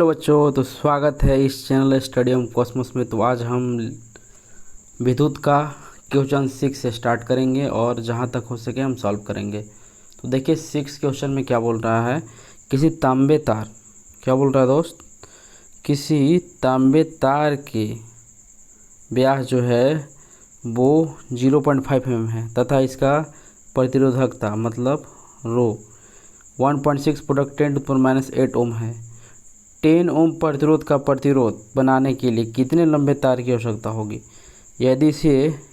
Hello बच्चों, तो स्वागत है इस चैनल स्टडी ऑन कॉस्मोस में। तो आज हम विद्युत का क्वेश्चन 6 से स्टार्ट करेंगे और जहां तक हो सके हम सॉल्व करेंगे। तो देखिए 6 क्वेश्चन में क्या बोल रहा है, किसी तांबे तार, क्या बोल रहा है दोस्त, किसी तांबे तार के व्यास जो है वो 0.5 mm है तथा इसका प्रतिरोधकता मतलब रो 1.6 प्रोडक्ट 10⁻⁸ ओम है। 10 ओम प्रतिरोध का प्रतिरोध बनाने के लिए कितने लंबे तार की आवश्यकता होगी? यदि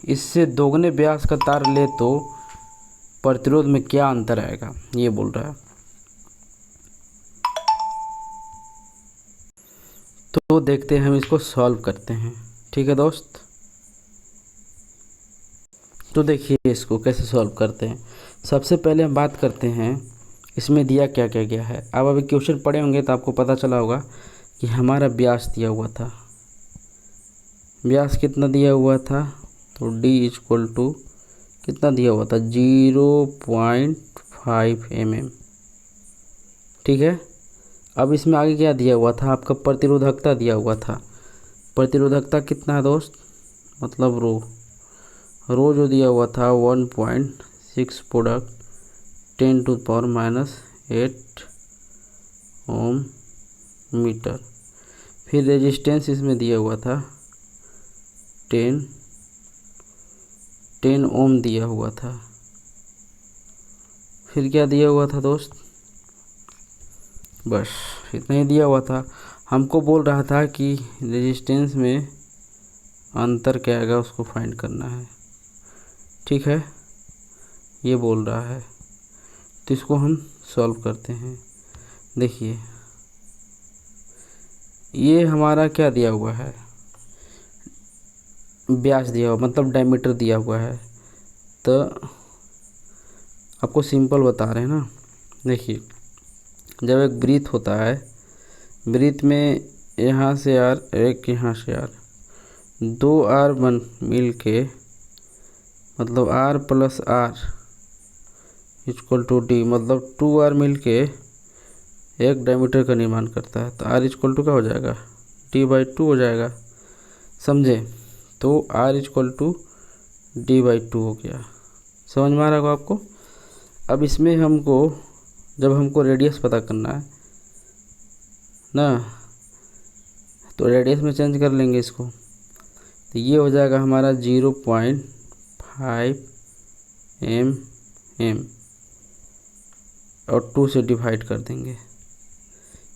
इससे दोगुने व्यास का तार ले तो प्रतिरोध में क्या अंतर आएगा, ये बोल रहा है। तो देखते हैं, हम इसको सॉल्व करते हैं। ठीक है दोस्त, तो देखिए इसको कैसे सॉल्व करते हैं। सबसे पहले हम बात करते हैं इसमें दिया क्या क्या गया है। अब अभी क्वेश्चन पढ़े होंगे तो आपको पता चला होगा कि हमारा व्यास दिया हुआ था। व्यास कितना दिया हुआ था, तो d इक्वल टू कितना दिया हुआ था, 0.5 mm। ठीक है, अब इसमें आगे क्या दिया हुआ था, आपका प्रतिरोधकता दिया हुआ था। प्रतिरोधकता कितना है दोस्त, मतलब रो जो दिया हुआ था 1.6 प्रोडक्ट 10⁻⁸ ओम मीटर। फिर रेजिस्टेंस इसमें दिया हुआ था 10 ओम दिया हुआ था। फिर क्या दिया हुआ था दोस्त, बस इतना ही दिया हुआ था। हमको बोल रहा था कि रेजिस्टेंस में अंतर क्या आएगा उसको फाइंड करना है। ठीक है, ये बोल रहा है, तो इसको हम सॉल्व करते हैं। देखिए ये हमारा क्या दिया हुआ है, व्यास दिया हुआ मतलब डायमीटर दिया हुआ है। तो आपको सिंपल बता रहे हैं ना। देखिए जब एक वृत्त होता है, वृत्त में यहाँ से आर एक यहाँ से आर, दो आर मिल के मतलब R plus R equal to D, मतलब 2r मिल के एक डायमीटर का निर्माण करता है। तो r इक्वल टू क्या हो जाएगा, d/2 हो जाएगा, समझे। तो r इक्वल टू d/2 हो गया। समझ में आ रहा होगा आपको। अब इसमें जब हमको रेडियस पता करना है ना, तो रेडियस में चेंज कर लेंगे इसको। तो ये हो जाएगा हमारा 0.5 mm और 2 से डिवाइड कर देंगे,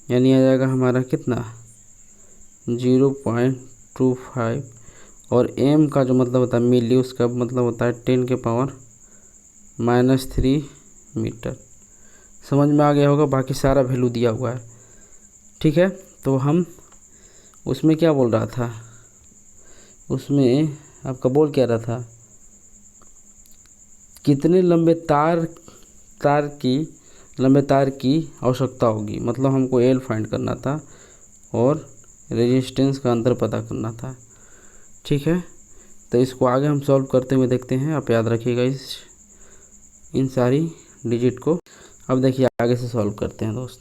यानी आ जाएगा हमारा कितना 0.25। और m का जो मतलब होता है मिली, उसका मतलब होता है 10⁻³ मीटर। समझ में आ गया होगा, बाकी सारा वैल्यू दिया हुआ है। ठीक है, तो हम उसमें क्या बोल रहा था, उसमें आपका बोल क्या रहा था, कितने लंबे तार की आवश्यकता होगी, मतलब हमको एल फाइंड करना था और रेजिस्टेंस का अंतर पता करना था। ठीक है, तो इसको आगे हम सॉल्व करते हुए देखते हैं। आप याद रखिएगा इन सारी डिजिट को। अब देखिए आगे से सॉल्व करते हैं दोस्त।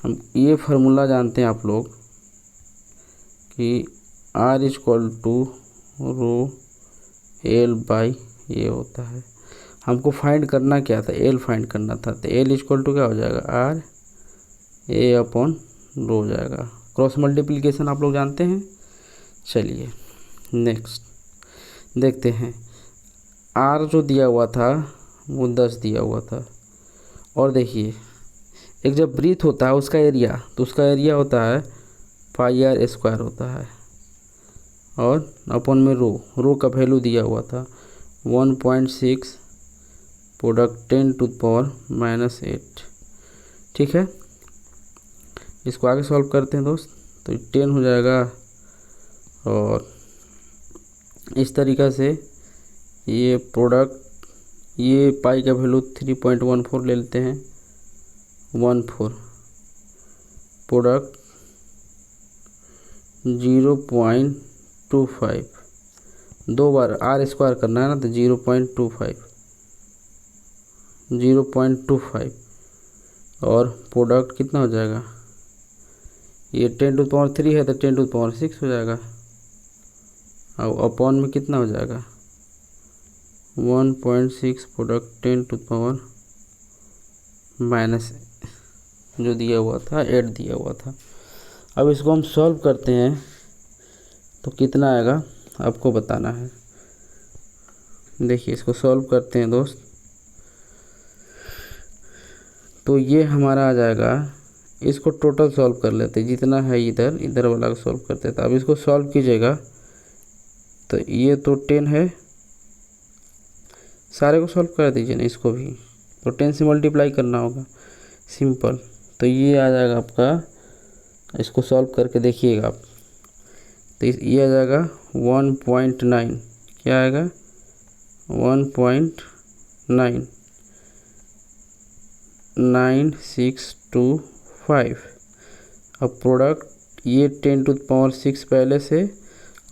हम ये फार्मूला जानते हैं आप लोग कि R equal to rho L/, ये होता है। हमको फाइंड करना क्या था, एल फाइंड करना था। तो एल इक्वल टू क्या हो जाएगा, R A/रो हो जाएगा। क्रॉस मल्टीप्लिकेशन आप लोग जानते हैं। चलिए नेक्स्ट देखते हैं। R जो दिया हुआ था वो 10 दिया हुआ था। और देखिए एक जब वृत्त होता है उसका एरिया, तो उसका एरिया होता है πr² होता है, और अपन में रो का वैल्यू दिया हुआ था 1.6 प्रोडक्ट 10⁻⁸। ठीक है, इसको आगे सॉल्व करते हैं दोस्त। तो 10 हो जाएगा, और इस तरीक़ा से ये प्रोडक्ट, ये पाई का वैल्यू 3.14 ले लेते हैं, 14 प्रोडक्ट 0.25, दो बार r² करना है ना, तो 0.25 और प्रोडक्ट कितना हो जाएगा, ये 10⁻³ है तो 10⁻6 हो जाएगा, और अपॉन में कितना हो जाएगा 1.6 प्रोडक्ट 10⁻⁻, जो दिया हुआ था 8 दिया हुआ था। अब इसको हम सॉल्व करते हैं तो कितना आएगा आपको बताना है। देखिए इसको सॉल्व करते हैं दोस्त, तो ये हमारा आ जाएगा, इसको टोटल सॉल्व कर लेते हैं, जितना है इधर इधर वाला को सॉल्व करते हैं। तो अब इसको सॉल्व कीजिएगा तो ये तो 10 है, सारे को सॉल्व कर दीजिए ना, इसको भी तो 10 से मल्टीप्लाई करना होगा, सिंपल। तो ये आ जाएगा आपका, इसको सॉल्व करके देखिएगा आप, तो ये आ जाएगा 1.9, क्या आएगा 1.9625। अब प्रोडक्ट ये 10⁻6 पहले से,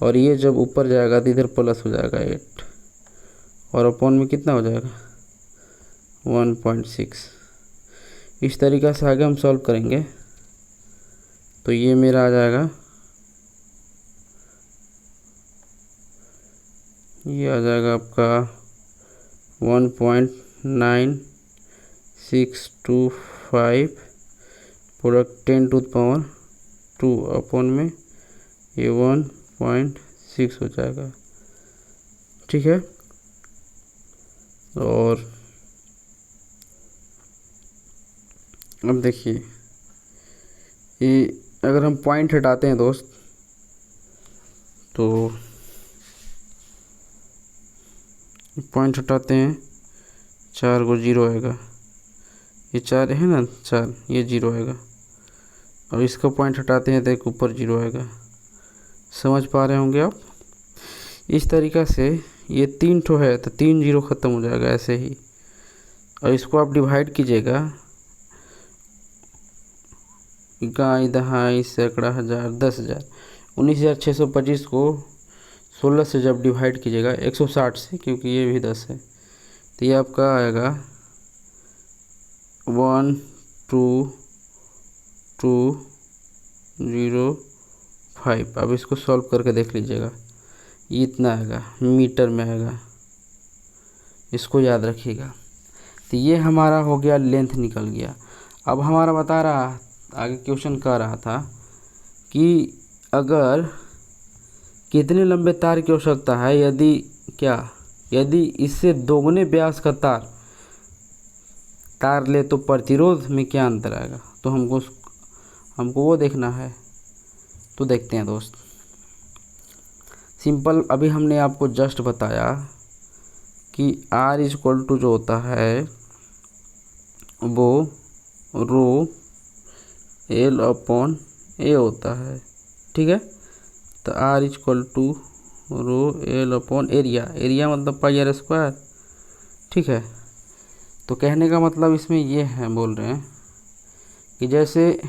और ये जब ऊपर जाएगा तो इधर प्लस हो जाएगा 8, और अपॉन में कितना हो जाएगा 1.6। इस तरीक़ा से आगे हम सॉल्व करेंगे। तो ये मेरा आ जाएगा, ये आ जाएगा आपका 1.9625 प्रोडक्ट 10⁻2 अपॉन में ये 1.6 हो जाएगा, ठीक है। और अब देखिए ये अगर हम पॉइंट हटाते हैं दोस्त, तो पॉइंट हटाते हैं 4 को 0 आएगा, ये 4 है ना 4, ये 0 आएगा, और इसका पॉइंट हटाते हैं तो एक ऊपर 0 आएगा। समझ पा रहे होंगे आप। इस तरीक़ा से ये 3 ठो है तो 3 0 ख़त्म हो जाएगा ऐसे ही, और इसको आप डिवाइड कीजिएगा, इकाई दहाई सैकड़ा हज़ार 10,000 19,625 को 16 से जब डिवाइड कीजिएगा 160 से, क्योंकि ये भी 10 है, तो ये आपका आएगा 12205। अब इसको सॉल्व करके देख लीजिएगा, ये इतना आएगा, मीटर में आएगा, इसको याद रखिएगा। तो ये हमारा हो गया, लेंथ निकल गया। अब हमारा बता रहा, आगे क्वेश्चन कह रहा था कि अगर कितने लंबे तार की आवश्यकता है, यदि इससे दोगुने व्यास का तार ले तो प्रतिरोध में क्या अंतर आएगा। तो हमको वो देखना है। तो देखते हैं दोस्त, सिंपल, अभी हमने आपको जस्ट बताया कि R इक्वल टू जो होता है वो रो L अपॉन A होता है, ठीक है। तो R equal to rho L upon area मतलब πr², ठीक है। तो कहने का मतलब इसमें ये है, बोल रहे हैं कि जैसे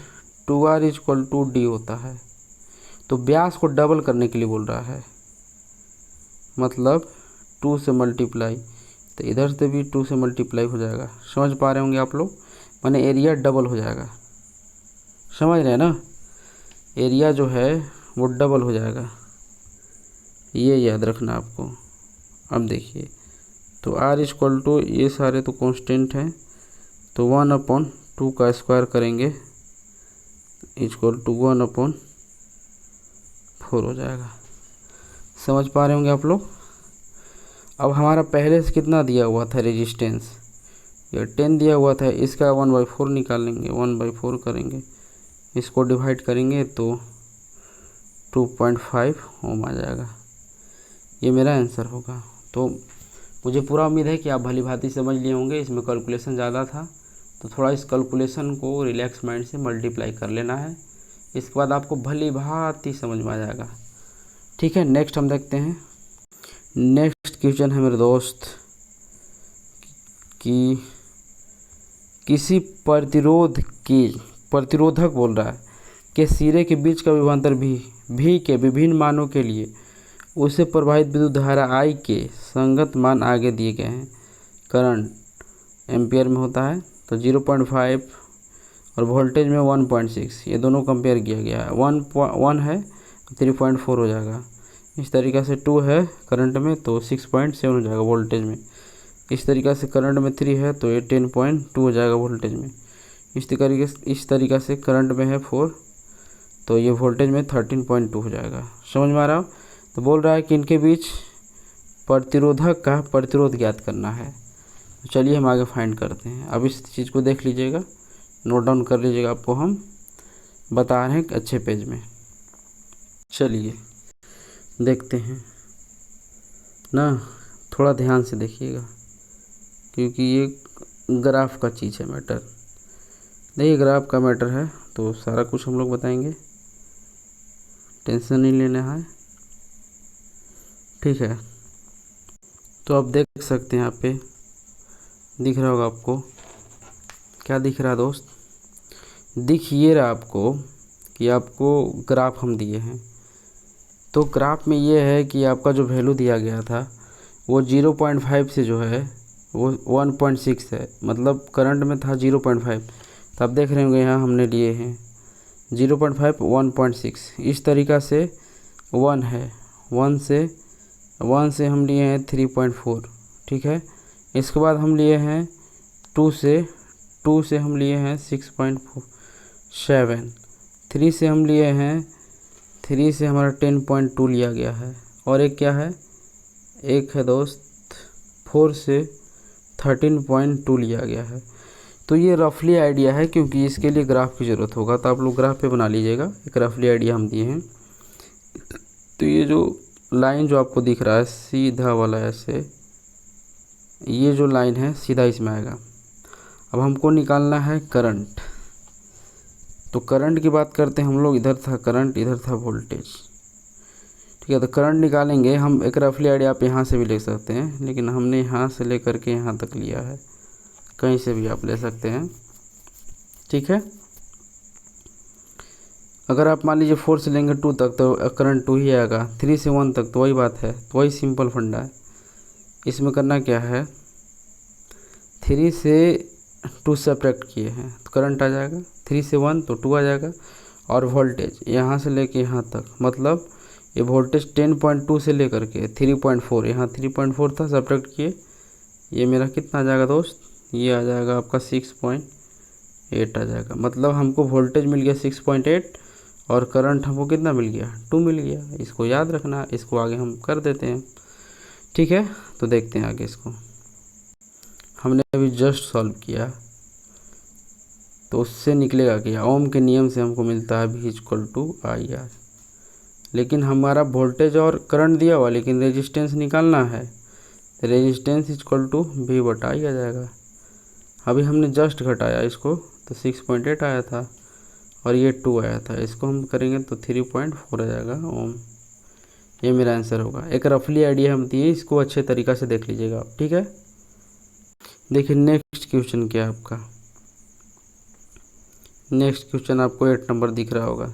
2R इक्वल टू D होता है, तो व्यास को डबल करने के लिए बोल रहा है, मतलब 2 से मल्टीप्लाई, तो इधर से भी 2 से मल्टीप्लाई हो जाएगा। समझ पा रहे होंगे आप लोग, माने एरिया डबल हो जाएगा, समझ रहे हैं ना, एरिया जो है वो डबल हो जाएगा, ये याद रखना आपको। अब देखिए, तो R इक्वल टू, ये सारे तो कांस्टेंट हैं, तो 1/2 का स्क्वायर करेंगे इक्वल टू 1/4 हो जाएगा। समझ पा रहे होंगे आप लोग। अब हमारा पहले से कितना दिया हुआ था रेजिस्टेंस, ये 10 दिया हुआ था, इसका 1/4 निकालेंगे, 1/4 करेंगे, इसको डिवाइड करेंगे तो 2.5 ओम आ जाएगा। ये मेरा आंसर होगा। तो मुझे पूरा उम्मीद है कि आप भली भांति समझ लिए होंगे। इसमें कैलकुलेशन ज़्यादा था, तो थोड़ा इस कैलकुलेशन को रिलैक्स माइंड से मल्टीप्लाई कर लेना है, इसके बाद आपको भली भांति समझ में आ जाएगा, ठीक है। नेक्स्ट हम देखते हैं। नेक्स्ट क्वेश्चन है मेरे दोस्त कि किसी प्रतिरोधक बोल रहा है के सिरे के बीच का विभवांतर भी के विभिन्न मानों के लिए उसे प्रवाहित विद्युत धारा I के संगत मान आगे दिए गए हैं। करंट एम्पियर में होता है, तो 0.5 और वोल्टेज में 1.6, ये दोनों कंपेयर किया गया है। 1 है 3.4 हो जाएगा। इस तरीक़ा से 2 है करंट में तो 6.7 हो जाएगा वोल्टेज में। इस तरीक़ा से करंट में 3 है तो ये 10.2 हो जाएगा वोल्टेज में। इस तरीक़ा से करंट में है 4 तो ये वोल्टेज में 13.2 हो जाएगा। समझ में आ रहा हो? तो बोल रहा है कि इनके बीच प्रतिरोधक का प्रतिरोध ज्ञात करना है। तो चलिए हम आगे फाइंड करते हैं। अब इस चीज़ को देख लीजिएगा, नोट डाउन कर लीजिएगा, आपको हम बता रहे हैं अच्छे पेज में। चलिए देखते हैं ना, थोड़ा ध्यान से देखिएगा क्योंकि ये ग्राफ का चीज़ है, मैटर। देखिए ग्राफ का मैटर है तो सारा कुछ हम लोग बताएंगे, टेंशन नहीं लेना है, ठीक है। तो आप देख सकते हैं यहाँ पे दिख रहा होगा आपको, क्या दिख रहा है दोस्त? दिख ये रहा आपको कि आपको ग्राफ हम दिए हैं। तो ग्राफ में ये है कि आपका जो वैल्यू दिया गया था वो 0.5 से जो है वो 1.6 है, मतलब करंट में था 0.5। तो आप देख रहे होंगे यहाँ हमने लिए हैं 0.5 1.6। इस तरीक़ा से 1 है, 1 से हम लिए हैं 3.4, ठीक है। इसके बाद हम लिए हैं 2 से हम लिए हैं 6.7, 3 से हम लिए हैं 3 से हमारा 10.2 लिया गया है। और एक क्या है, एक है दोस्त 4 से 13.2 लिया गया है। तो ये रफली आइडिया है क्योंकि इसके लिए ग्राफ की ज़रूरत होगा, तो आप लोग ग्राफ पे बना लीजिएगा। एक रफली आइडिया हम दिए हैं। तो ये जो लाइन जो आपको दिख रहा है सीधा वाला ऐसे, ये जो लाइन है सीधा इसमें आएगा। अब हमको निकालना है करंट। तो करंट की बात करते हैं हम लोग, इधर था करंट, इधर था वोल्टेज, ठीक है। तो करंट निकालेंगे हम, एक रफली आइडिया आप यहाँ से भी ले सकते हैं, लेकिन हमने यहाँ से लेकर के यहाँ तक लिया है, कहीं से भी आप ले सकते हैं, ठीक है। अगर आप मान लीजिए 4 से लेंगे 2 तक तो करंट 2 ही आएगा, 3 से 1 तक तो वही बात है, तो वही सिंपल फंडा है। इसमें करना क्या है, 3 से 2 सब्ट्रैक्ट किए हैं तो करंट आ जाएगा, 3 से 1 तो 2 आ जाएगा। और वोल्टेज यहाँ से लेके यहाँ तक, मतलब ये वोल्टेज 10.2 से लेकर के 3.4, यहाँ 3.4 था, सब्ट्रैक्ट किए, ये मेरा कितना आ जाएगा दोस्त, ये आ जाएगा आपका 6.8 आ जाएगा। मतलब हमको वोल्टेज मिल गया 6.8 और करंट हमको कितना मिल गया, 2 मिल गया। इसको याद रखना, इसको आगे हम कर देते हैं, ठीक है। तो देखते हैं आगे, इसको हमने अभी जस्ट सॉल्व किया तो उससे निकलेगा कि ओम के नियम से हमको मिलता है V = IR। लेकिन हमारा वोल्टेज और करंट दिया हुआ, लेकिन रेजिस्टेंस निकालना है, रेजिस्टेंस = V/I आ जाएगा। अभी हमने जस्ट घटाया इसको तो 6.8 आया था और ये 2 आया था, इसको हम करेंगे तो 3.4 आ जाएगा ओम। ये मेरा आंसर होगा। एक रफली आइडिया हम दिए, इसको अच्छे तरीक़ा से देख लीजिएगा आप, ठीक है। देखिए नेक्स्ट क्वेश्चन क्या है आपका। नेक्स्ट क्वेश्चन आपको 8 नंबर दिख रहा होगा।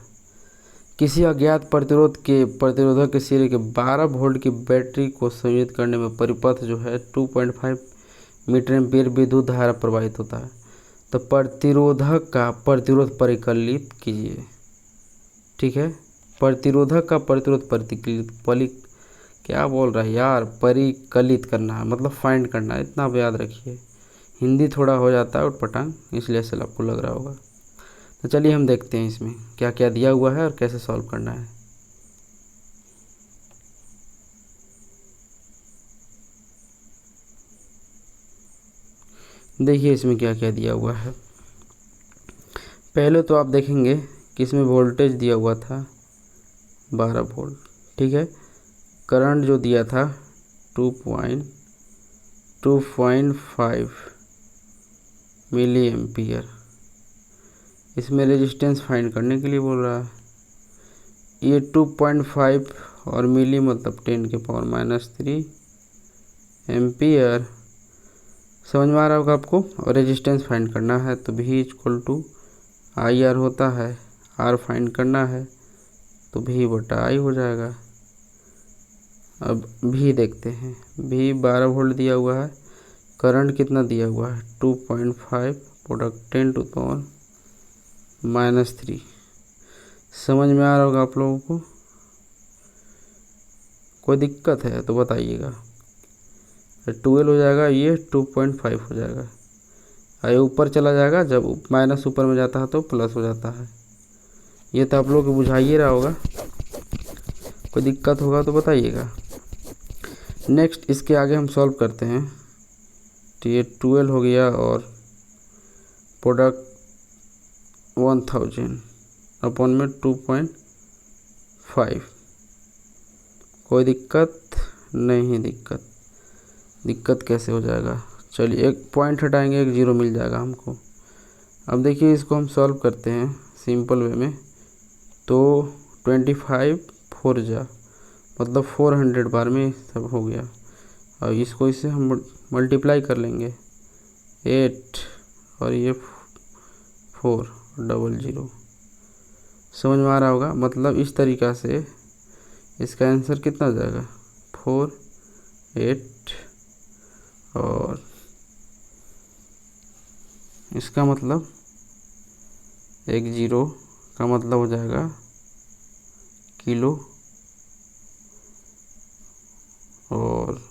किसी अज्ञात प्रतिरोधक के सिरे के 12 वोल्ट की बैटरी को संयोजित करने में परिपथ जो है 2.5 मीटर एम्पीयर विद्युत धारा प्रवाहित होता है। तो प्रतिरोधक का प्रतिरोध परिकलित कीजिए, ठीक है। प्रतिरोधक का प्रतिरोध क्या बोल रहा है यार, परिकलित करना है, मतलब फाइंड करना है, इतना आप याद रखिए। हिंदी थोड़ा हो जाता है उटपटांग, इसलिए ऐसा आपको लग रहा होगा। तो चलिए हम देखते हैं इसमें क्या क्या दिया हुआ है और कैसे सॉल्व करना है। देखिए इसमें क्या क्या दिया हुआ है। पहले तो आप देखेंगे कि इसमें वोल्टेज दिया हुआ था 12 वोल्ट, ठीक है। करंट जो दिया था 2.5 मिली एम्पियर। इसमें रेजिस्टेंस फाइंड करने के लिए बोल रहा है। ये 2.5 और मिली मतलब 10⁻³ एम्पियर, समझ में आ रहा होगा आपको। और रेजिस्टेंस फाइंड करना है तो V = IR होता है, R फाइंड करना है तो V/I हो जाएगा। अब V देखते हैं, V 12 वोल्ट दिया हुआ है, करंट कितना दिया हुआ है 2.5 × 10⁻⁴ -3। समझ में आ रहा होगा आप लोगों को? कोई दिक्कत है तो बताइएगा। 12 हो जाएगा, ये 2.5 हो जाएगा। ये ऊपर चला जाएगा, जब माइनस ऊपर में जाता है तो प्लस हो जाता है। ये तो आप लोग को बुझा ही रहा होगा। कोई दिक्कत होगा तो बताइएगा। नेक्स्ट इसके आगे हम सॉल्व करते हैं। तो ये 12 हो गया और प्रोडक्ट 1000 अपॉन में 2.5। कोई दिक्कत नहीं? दिक्कत कैसे हो जाएगा? चलिए एक पॉइंट हटाएंगे, एक जीरो मिल जाएगा हमको। अब देखिए इसको हम सॉल्व करते हैं सिंपल वे में। तो 25 4 जा मतलब 400 बार में सब हो गया। और इसको इससे हम मल्टीप्लाई कर लेंगे 8 और ये 400। समझ में आ रहा होगा? मतलब इस तरीक़ा से इसका आंसर कितना हो जाएगा 4 8 और इसका मतलब 10 का मतलब हो जाएगा किलो और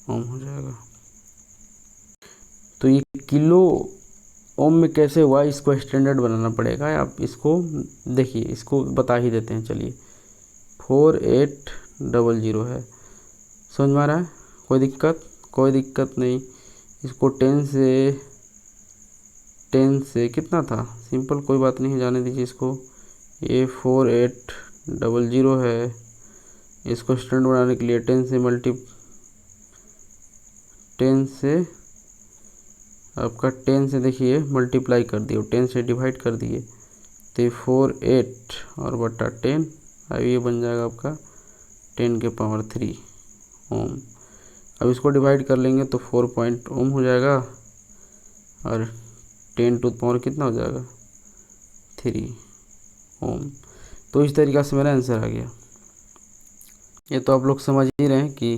ओम हो जाएगा। तो ये किलो ओम में कैसे हुआ, इसको स्टैंडर्ड बनाना पड़ेगा। आप इसको देखिए, इसको बता ही देते हैं। चलिए 4800 है। समझ में आ रहा है? कोई दिक्कत नहीं। इसको 10 से कितना था, सिंपल, कोई बात नहीं, जाने दीजिए इसको। ये 4800 है। इसको स्टैंडर्ड बनाने के लिए 10 से आपका 10 से देखिए मल्टीप्लाई कर दिए, 10 से डिवाइड कर दिए तो 48 और बटा 10। अब ये बन जाएगा आपका 10 के पावर 3 ओम। अब इसको डिवाइड कर लेंगे तो 4 पॉइंट ओम हो जाएगा और 10 टू पावर कितना हो जाएगा 3 ओम। तो इस तरीक़ा से मेरा आंसर आ गया। ये तो आप लोग समझ ही रहे हैं कि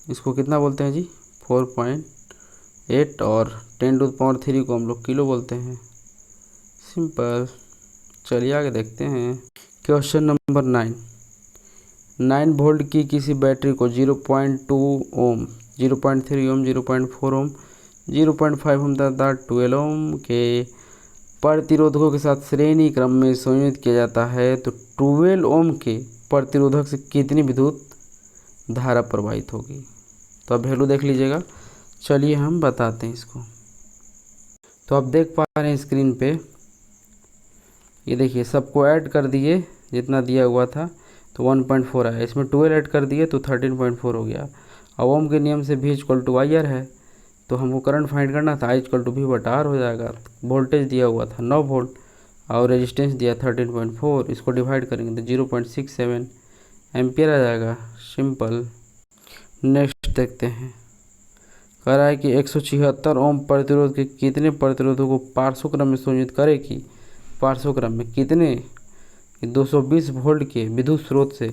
इसको कितना बोलते हैं जी, 4.8 और 10 टू पावर 3 को हम लोग किलो बोलते हैं। सिंपल। चलिए आगे देखते हैं। क्वेश्चन नंबर 9 वोल्ट की किसी बैटरी को 0.2 ओम, 0.3 ओम, 0.4 ओम, 0.5 ओम तथा 12 ओम के प्रतिरोधकों के साथ श्रेणी क्रम में संयोजित किया जाता है तो 12 ओम के प्रतिरोधक से कितनी विद्युत धारा प्रवाहित होगी। तो अब वैल्यू देख लीजिएगा। चलिए हम बताते हैं इसको। तो आप देख पा रहे हैं स्क्रीन पे, ये देखिए सबको ऐड कर दिए, जितना दिया हुआ था तो 1.4 आया। इसमें 12 ऐड कर दिए तो 13.4 हो गया। अब ओम के नियम से V = IR है, तो हमको करंट फाइंड करना था। I = V/R हो जाएगा। वोल्टेज दिया हुआ था 9 वोल्ट और रेजिस्टेंस दिया 13.4। इसको डिवाइड करेंगे तो 0.67 एम्पियर आ जाएगा। सिंपल। नेक्स्ट देखते हैं। कह रहा है कि 176 ओम प्रतिरोध के कितने प्रतिरोधों को पार्श्वक्रम में संयोजित करेगी। पार्श्वक्रम में कितने? 220 वोल्ट के विद्युत स्रोत से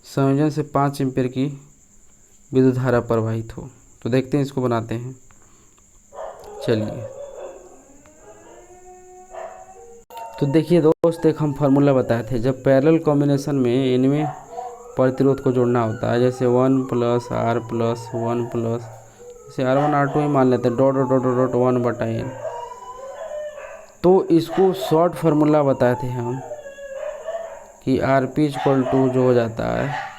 संयोजन से 5 एम्पियर की विद्युत धारा प्रवाहित हो। तो देखते हैं, इसको बनाते हैं। चलिए तो देखिए दोस्त, एक हम फार्मूला बताए थे, जब पैरेलल कॉम्बिनेशन में इनमें प्रतिरोध को जोड़ना होता है, जैसे 1 + R + 1 + जैसे R1 R2 ही मान लेते हैं, dot dot dot dot 1/n। तो इसको शॉर्ट फार्मूला बताए थे हम कि Rp = जो हो जाता है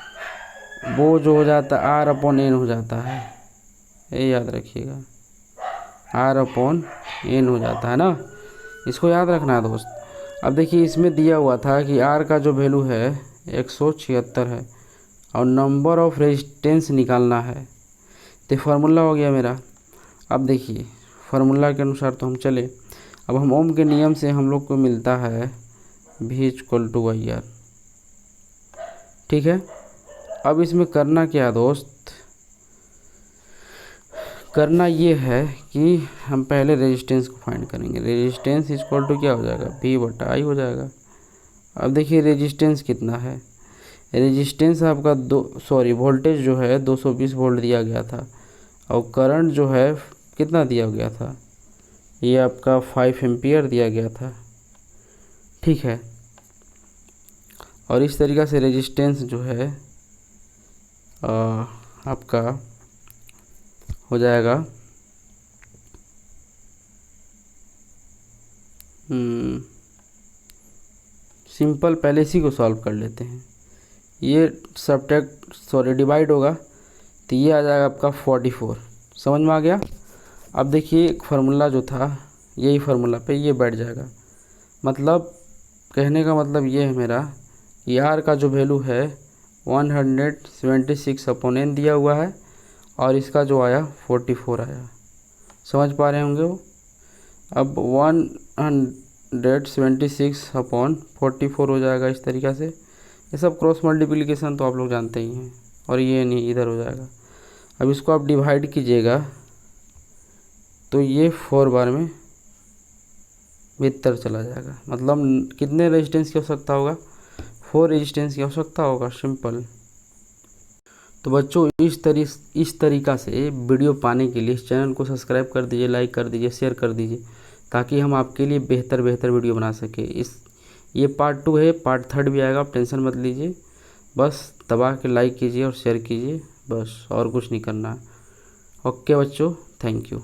वो जो हो जाता है R/N हो जाता है। ये याद रखिएगा, R/N हो जाता है ना, इसको याद रखना है दोस्त। अब देखिए इसमें दिया हुआ था कि R का जो वैल्यू है 176 है और नंबर ऑफ रेजिस्टेंस निकालना है। तो फार्मूला हो गया मेरा। अब देखिए फार्मूला के अनुसार तो हम चले। अब हम ओम के नियम से हम लोग को मिलता है V = IR। ठीक है। अब इसमें करना क्या है दोस्त, करना ये है कि हम पहले रेजिस्टेंस को फाइंड करेंगे। रेजिस्टेंस = क्या हो जाएगा V/I हो जाएगा। अब देखिए रेजिस्टेंस कितना है, रेजिस्टेंस आपका वोल्टेज जो है 220 वोल्ट दिया गया था और करंट जो है कितना दिया गया था ये आपका 5 एम्पियर दिया गया था, ठीक है। और इस तरीक़ा से रेजिस्टेंस जो है आपका हो जाएगा सिंपल। पहले इसी को सॉल्व कर लेते हैं। ये डिवाइड होगा तो ये आ जाएगा आपका 44। समझ में आ गया। अब देखिए एक फार्मूला जो था यही फार्मूला पे ये बैठ जाएगा। मतलब कहने का मतलब ये है मेरा कि आर का जो वैल्यू है 176/n दिया हुआ है और इसका जो आया 44 आया। समझ पा रहे होंगे वो। अब 176/44 हो जाएगा इस तरीक़ा से। ये सब क्रॉस मल्टीप्लिकेशन तो आप लोग जानते ही हैं। और ये नहीं इधर हो जाएगा। अब इसको आप डिवाइड कीजिएगा तो ये 4 बार में भीतर चला जाएगा। मतलब कितने रेजिस्टेंस की आवश्यकता होगा, 4 रेजिस्टेंस की आवश्यकता होगा, सिंपल। तो बच्चों इस तरीक़ा से वीडियो पाने के लिए इस चैनल को सब्सक्राइब कर दीजिए, लाइक कर दीजिए, शेयर कर दीजिए, ताकि हम आपके लिए बेहतर वीडियो बना सके। ये पार्ट 2 है, पार्ट 3 भी आएगा, आप टेंशन मत लीजिए। बस दबा के लाइक कीजिए और शेयर कीजिए, बस और कुछ नहीं करना। ओके बच्चों, थैंक यू।